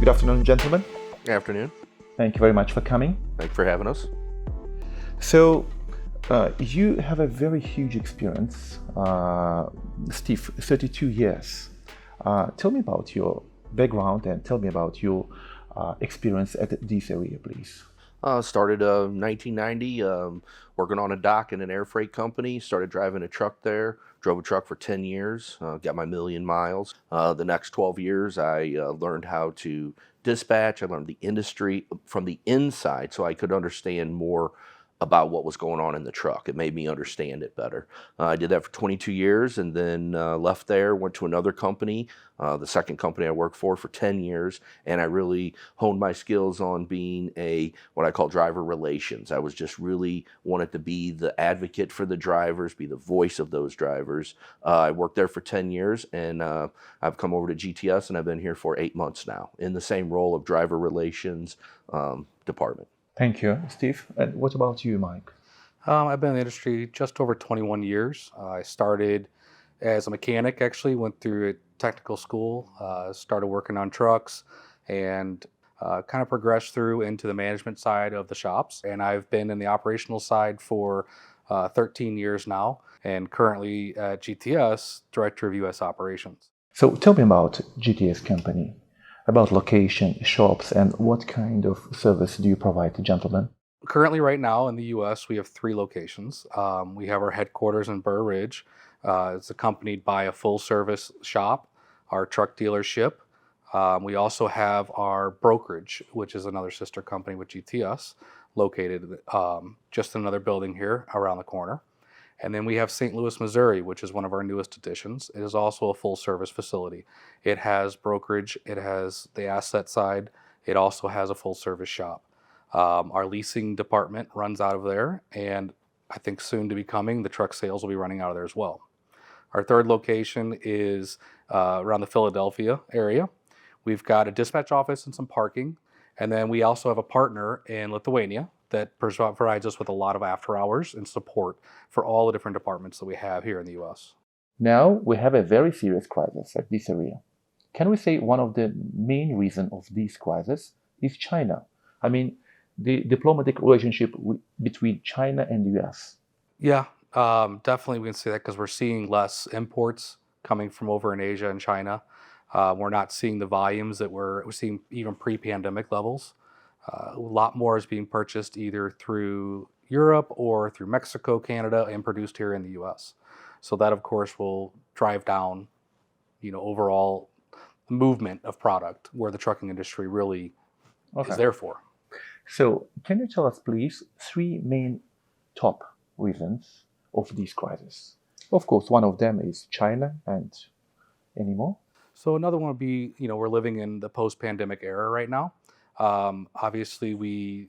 Good afternoon, gentlemen. Afternoon. Thank you very much for coming. Thanks for having us. So, you have a very huge experience, Steve, 32 years. Tell me about your background and tell me about your experience at this area, please. Started 1990, working on a dock in an air freight company. Started driving a truck there. Drove a truck for 10 years. Got my million miles. The next 12 years, I learned how to dispatch. I learned the industry from the inside so I could understand more about what was going on in the truck. It made me understand it better. I did that for 22 years and then left there, went to another company, the second company I worked for 10 years, and I really honed my skills on being what I call driver relations. I was just really wanted to be the advocate for the drivers, be the voice of those drivers. I worked there for 10 years, and I've come over to GTS, and I've been here for 8 months now in the same role of driver relations department. Thank you, Steve. And what about you, Mike? I've been in the industry just over 21 years. I started as a mechanic, actually, went through a technical school, started working on trucks, and kind of progressed through into the management side of the shops. And I've been in the operational side for 13 years now, and currently at GTS, Director of U.S. Operations. So tell me about GTS company, about location, shops, and what kind of service do you provide to gentlemen? Currently, right now in the U.S., we have 3 locations. We have our headquarters in Burr Ridge. It's accompanied by a full-service shop, our truck dealership. We also have our brokerage, which is another sister company with GTS, located just in another building here around the corner. And then we have St. Louis, Missouri, which is one of our newest additions. It is also a full-service facility. It has brokerage, it has the asset side, it also has a full-service shop. Our leasing department runs out of there, and I think soon to be coming, the truck sales will be running out of there as well. Our third location is around the Philadelphia area. We've got a dispatch office and some parking, and then we also have a partner in Lithuania that provides us with a lot of after hours and support for all the different departments that we have here in the U.S. Now we have a very serious crisis at this area. Can we say one of the main reasons of this crisis is China? I mean, the diplomatic relationship between China and the U.S. Yeah, definitely we can say that because we're seeing less imports coming from over in Asia and China. We're not seeing the volumes that we're seeing even pre-pandemic levels. A lot more is being purchased either through Europe or through Mexico, Canada, and produced here in the U.S. So that, of course, will drive down, overall movement of product where the trucking industry really is there for. So can you tell us, please, 3 main top reasons of this crisis? Of course, one of them is China, and any more? So another one would be, we're living in the post-pandemic era right now. Obviously,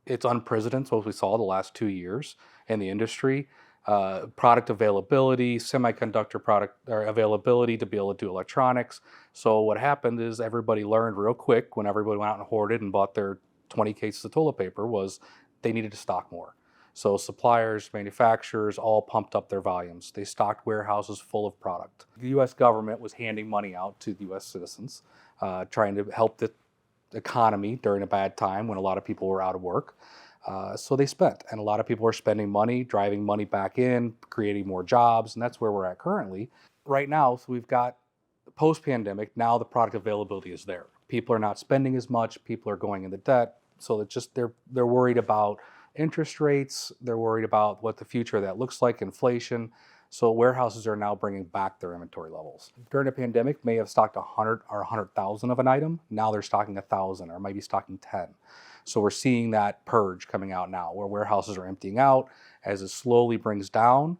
it's unprecedented what we saw the last 2 years in the industry. Product availability, semiconductor product or availability to be able to do electronics. So what happened is everybody learned real quick when everybody went out and hoarded and bought their 20 cases of toilet paper was they needed to stock more. So suppliers, manufacturers all pumped up their volumes. They stocked warehouses full of product. The U.S. government was handing money out to the U.S. citizens, trying to help the economy during a bad time when a lot of people were out of work. So they spent, and a lot of people are spending money, driving money back in, creating more jobs, and that's where we're at currently. Right now, so we've got post-pandemic, now the product availability is there. People are not spending as much, people are going into debt, so it's just they're worried about interest rates, they're worried about what the future of that looks like, inflation. So warehouses are now bringing back their inventory levels. During the pandemic, may have stocked 100 or 100,000 of an item. Now they're stocking 1,000 or maybe stocking 10. So we're seeing that purge coming out now where warehouses are emptying out. As it slowly brings down,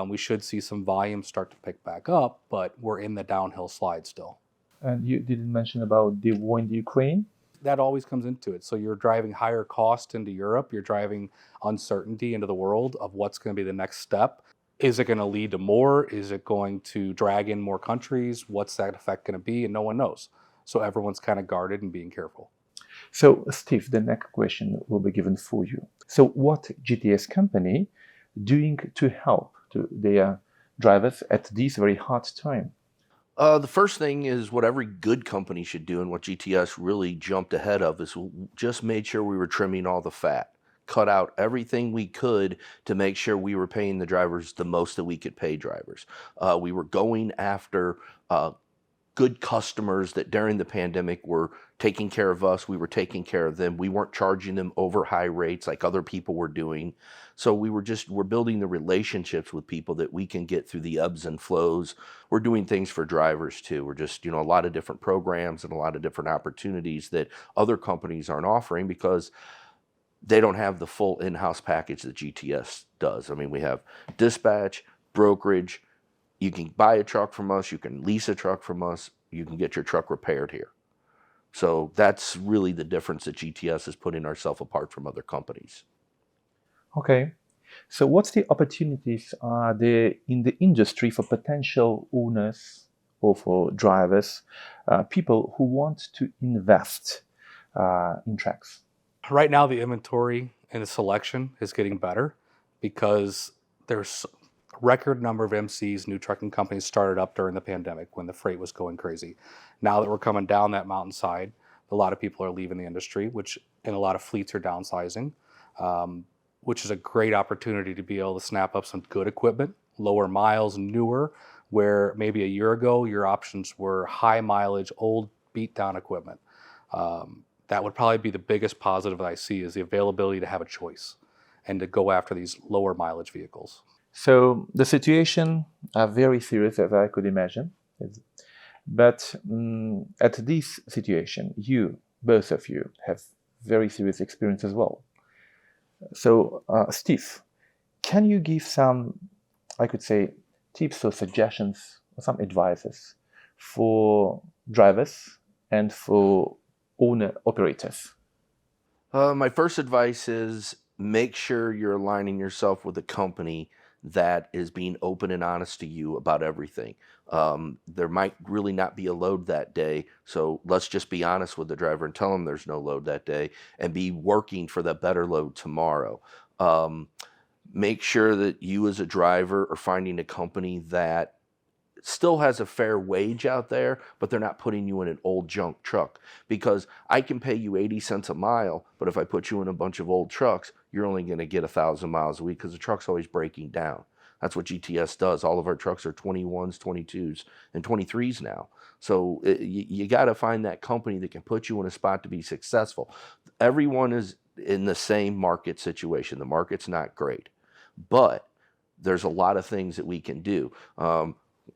we should see some volume start to pick back up, but we're in the downhill slide still. And you didn't mention about the war in the Ukraine? That always comes into it. So you're driving higher cost into Europe. You're driving uncertainty into the world of what's going to be the next step. Is it going to lead to more? Is it going to drag in more countries? What's that effect going to be? And no one knows. So everyone's kind of guarded and being careful. So, Steve, the next question will be given for you. So what GTS company doing to help to their drivers at this very hard time? The first thing is what every good company should do, and what GTS really jumped ahead of, is just made sure we were trimming all the fat. Cut out everything we could to make sure we were paying the drivers the most that we could pay drivers. We were going after good customers that during the pandemic were taking care of us. We were taking care of them. We weren't charging them over high rates like other people were doing. So we're building the relationships with people that we can get through the ebbs and flows. We're doing things for drivers too. We're just, a lot of different programs and a lot of different opportunities that other companies aren't offering because they don't have the full in-house package that GTS does. I mean, we have dispatch, brokerage. You can buy a truck from us, you can lease a truck from us, you can get your truck repaired here. So that's really the difference that GTS is putting ourselves apart from other companies. Okay. So what's the opportunities are there in the industry for potential owners or for drivers, people who want to invest in trucks? Right now, the inventory and the selection is getting better because there's a record number of MCs, new trucking companies started up during the pandemic when the freight was going crazy. Now that we're coming down that mountainside, a lot of people are leaving the industry, and a lot of fleets are downsizing, which is a great opportunity to be able to snap up some good equipment, lower miles, newer, where maybe a year ago your options were high mileage, old beat down equipment. That would probably be the biggest positive that I see is the availability to have a choice and to go after these lower mileage vehicles. So the situation are very serious, as I could imagine. But at this situation, both of you, have very serious experience as well. So, Steve, can you give some, I could say, tips or suggestions or some advices for drivers and for owner operators? My first advice is make sure you're aligning yourself with a company that is being open and honest to you about everything. There might really not be a load that day, so let's just be honest with the driver and tell them there's no load that day and be working for the better load tomorrow. Make sure that you as a driver are finding a company that still has a fair wage out there, but they're not putting you in an old junk truck, because I can pay you 80 cents a mile, but if I put you in a bunch of old trucks, you're only going to get 1,000 miles a week because the truck's always breaking down. That's what GTS does. All of our trucks are 21s, 22s, and 23s now. So you got to find that company that can put you in a spot to be successful. Everyone is in the same market situation. The market's not great, but there's a lot of things that we can do.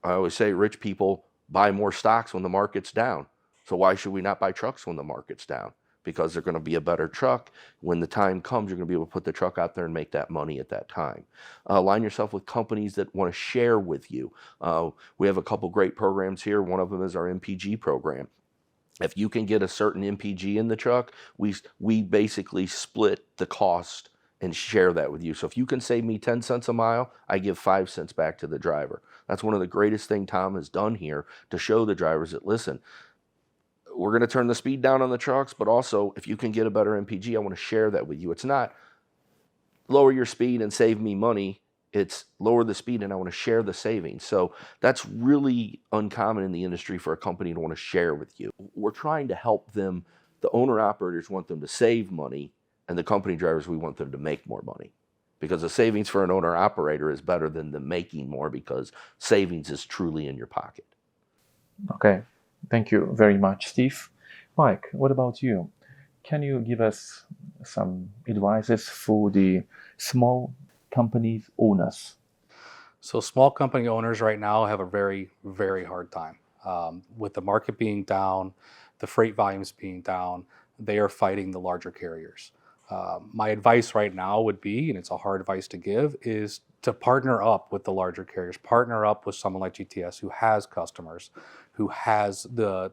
I always say rich people buy more stocks when the market's down. So why should we not buy trucks when the market's down? Because they're going to be a better truck. When the time comes, you're going to be able to put the truck out there and make that money at that time. Align yourself with companies that want to share with you. We have a couple great programs here. One of them is our MPG program. If you can get a certain MPG in the truck, we basically split the cost and share that with you. So if you can save me 10 cents a mile, I give 5 cents back to the driver. That's one of the greatest things Tom has done here to show the drivers that, listen, we're going to turn the speed down on the trucks, but also if you can get a better MPG, I want to share that with you. It's not lower your speed and save me money. It's lower the speed and I want to share the savings. So that's really uncommon in the industry for a company to want to share with you. We're trying to help them. The owner operators want them to save money, and the company drivers, we want them to make more money, because the savings for an owner operator is better than the making more, because savings is truly in your pocket. Okay, thank you very much, Steve. Mike, what about you? Can you give us some advices for the small companies owners? So small company owners right now have a very, very hard time. With the market being down, the freight volumes being down, they are fighting the larger carriers. My advice right now would be, and it's a hard advice to give, is to partner up with the larger carriers. Partner up with someone like GTS who has customers, who has the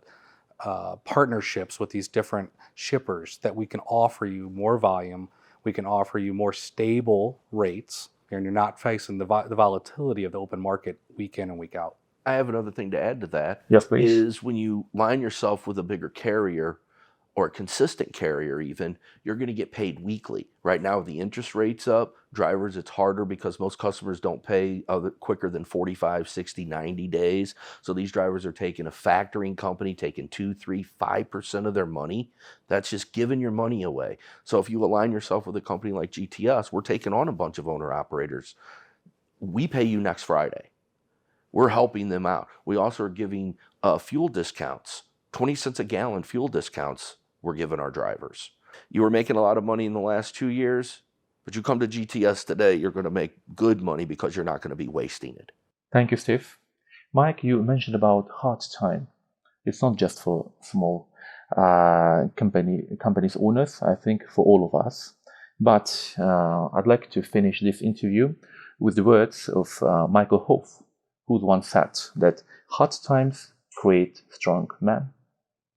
partnerships with these different shippers, that we can offer you more volume, we can offer you more stable rates, and you're not facing the volatility of the open market week in and week out. I have another thing to add to that. Yes, please. Is when you line yourself with a bigger carrier, or a consistent carrier even, you're going to get paid weekly. Right now, with the interest rates up, drivers, it's harder because most customers don't pay quicker than 45, 60, 90 days. So these drivers are taking a factoring company, taking 2, 3, 5% of their money. That's just giving your money away. So if you align yourself with a company like GTS, we're taking on a bunch of owner operators. We pay you next Friday. We're helping them out. We also are giving fuel discounts, 20 cents a gallon fuel discounts we're giving our drivers. You were making a lot of money in the last 2 years, but you come to GTS today, you're going to make good money because you're not going to be wasting it. Thank you, Steve. Mike, you mentioned about hard time. It's not just for small companies owners, I think for all of us. But I'd like to finish this interview with the words of Michael Hove, who once said that hard times create strong men.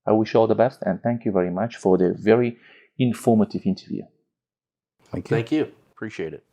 I wish you all the best and thank you very much for the very informative interview. Thank you. Thank you. Appreciate it.